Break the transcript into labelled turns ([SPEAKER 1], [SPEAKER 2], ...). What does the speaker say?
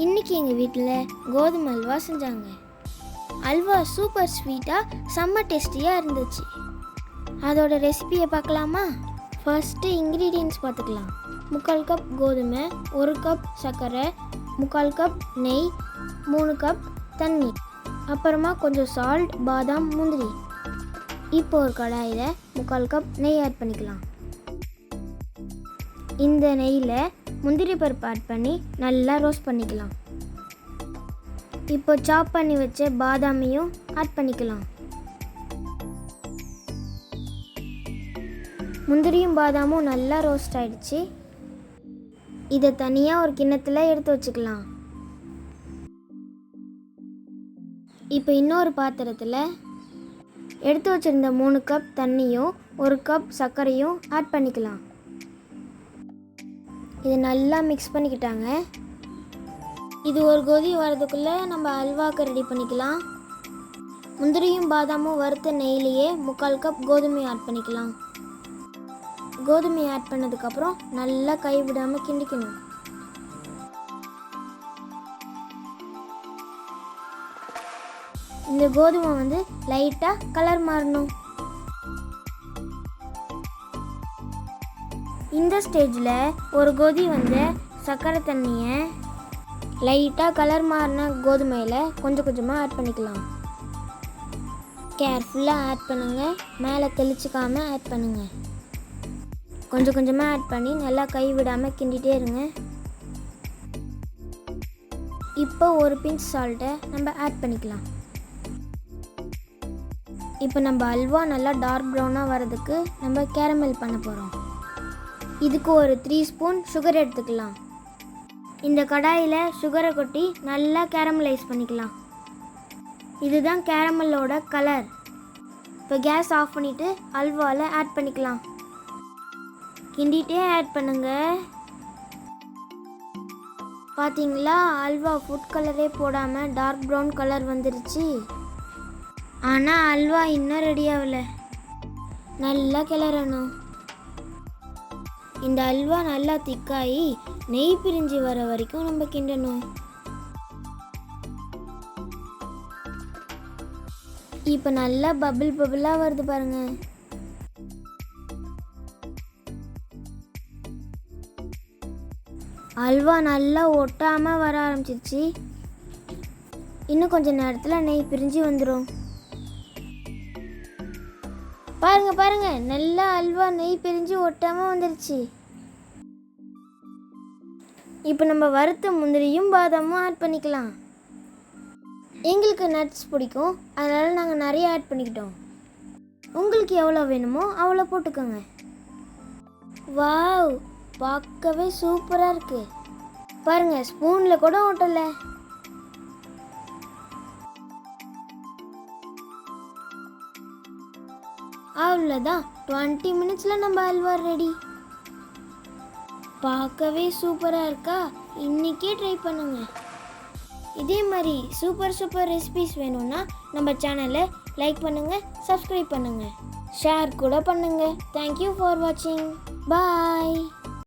[SPEAKER 1] இன்றைக்கி எங்கள் வீட்டில் கோதுமை அல்வா செஞ்சாங்க. அல்வா சூப்பர் ஸ்வீட்டாக செம்ம டேஸ்டியாக இருந்துச்சு. அதோட ரெசிபியை பார்க்கலாமா? ஃபர்ஸ்ட்டு இன்க்ரீடியன்ட்ஸ் பார்த்துக்கலாம். 3/4 கப் கோதுமை, 1 கப் சர்க்கரை, 3/4 கப் நெய், 3 கப் தண்ணி, அப்புறமா கொஞ்சம் சால்ட், பாதாம், முந்திரி. இப்போ ஒரு கடாயில் 3/4 கப் நெய் ஆட் பண்ணிக்கலாம். இந்த நெய்யில் முந்திரி பருப்பு ஆட் பண்ணி நல்லா ரோஸ்ட் பண்ணிக்கலாம். இப்போ சாப் பண்ணி வச்ச பாதாமையும் ஆட் பண்ணிக்கலாம். முந்திரியும் பாதாமும் நல்லா ரோஸ்ட் ஆயிடுச்சு. இதை தனியாக ஒரு கிண்ணத்தில் எடுத்து வச்சுக்கலாம். இப்போ இன்னொரு பாத்திரத்தில் எடுத்து வச்சுருந்த 3 கப் தண்ணியும் 1 கப் சர்க்கரையும் ஆட் பண்ணிக்கலாம். இதை நல்லா மிக்ஸ் பண்ணிக்கிட்டாங்க. இது ஒரு கொதி வரதுக்குள்ளே நம்ம அல்வாக்கு ரெடி பண்ணிக்கலாம். முந்திரியும் பாதாமும் வறுத்த நெய்லேயே 3/4 கப் கோதுமை ஆட் பண்ணிக்கலாம். கோதுமை ஆட் பண்ணதுக்கப்புறம் நல்லா கைவிடாமல் கிண்டிக்கணும். இந்த கோதுமை லைட்டாக கலர் மாறணும். இந்த ஸ்டேஜில் ஒரு கொதி சர்க்கரை தண்ணியை லைட்டாக கலர் மாறின கோதுமையில் கொஞ்சம் கொஞ்சமாக ஆட் பண்ணிக்கலாம். கேர்ஃபுல்லாக ஆட் பண்ணுங்கள், மேலே தெளிச்சிக்காமல் ஆட் பண்ணுங்கள். கொஞ்சம் கொஞ்சமாக ஆட் பண்ணி நல்லா கை விடாமல் கிண்டிகிட்டே இருங்க. இப்போ ஒரு பிஞ்ச் சால்ட்டை நம்ம ஆட் பண்ணிக்கலாம். இப்போ நம்ம அல்வா நல்லா டார்க் ப்ரௌனாக வரதுக்கு நம்ம கேரமல் பண்ண போகிறோம். இதுக்கு ஒரு 3 ஸ்பூன் சுகர் எடுத்துக்கலாம். இந்த கடாயில் சுகரை கொட்டி நல்லா கேரமலைஸ் பண்ணிக்கலாம். இதுதான் கேரமலோட கலர். இப்போ கேஸ் ஆஃப் பண்ணிவிட்டு அல்வாவில் ஆட் பண்ணிக்கலாம். கிண்டிகிட்டே ஆட் பண்ணுங்க. பார்த்தீங்களா, அல்வா ஃபுட் கலரே போடாமல் டார்க் ப்ரௌன் கலர் வந்துருச்சு. ஆனால் அல்வா இன்னும் ரெடி ஆகலை. நல்லா கிளறணும். இந்த அல்வா நல்லா திக்காகி நெய் பிரிஞ்சு வர வரைக்கும் நம்ம கிண்டணும். இப்போ நல்லா பபிளாக வருது பாருங்க. அல்வா நல்லா ஒட்டாமல் வர ஆரம்பிச்சிருச்சு. இன்னும் கொஞ்சம் நேரத்தில் நெய் பிரிஞ்சு வந்துடும். பாருங்க, நல்லா அல்வா நெய் பிரிஞ்சு ஒட்டாமல் வந்துருச்சு. இப்போ நம்ம வறுத்த முந்திரியும் பாதாமும் ஆட் பண்ணிக்கலாம். எங்களுக்கு நட்ஸ் பிடிக்கும், அதனால் நாங்கள் நிறைய ஆட் பண்ணிக்கிட்டோம். உங்களுக்கு எவ்வளோ வேணுமோ அவ்வளோ போட்டுக்கோங்க. வாவ், பார்க்கவே சூப்பராக இருக்குது. பாருங்கள், ஸ்பூனில் கூட ஒட்டலை. அவ்வளோதான், 20 மினிட்ஸில் நம்ம அல்வா ரெடி. பார்க்கவே சூப்பராக இருக்கா? இன்றைக்கே ட்ரை பண்ணுங்க. இதே மாதிரி சூப்பர் ரெசிபிஸ் வேணும்னா நம்ம சேனலை லைக் பண்ணுங்கள், சப்ஸ்கிரைப் பண்ணுங்கள், ஷேர் கூட பண்ணுங்கள். தேங்க்யூ ஃபார் வாட்சிங். பாய்.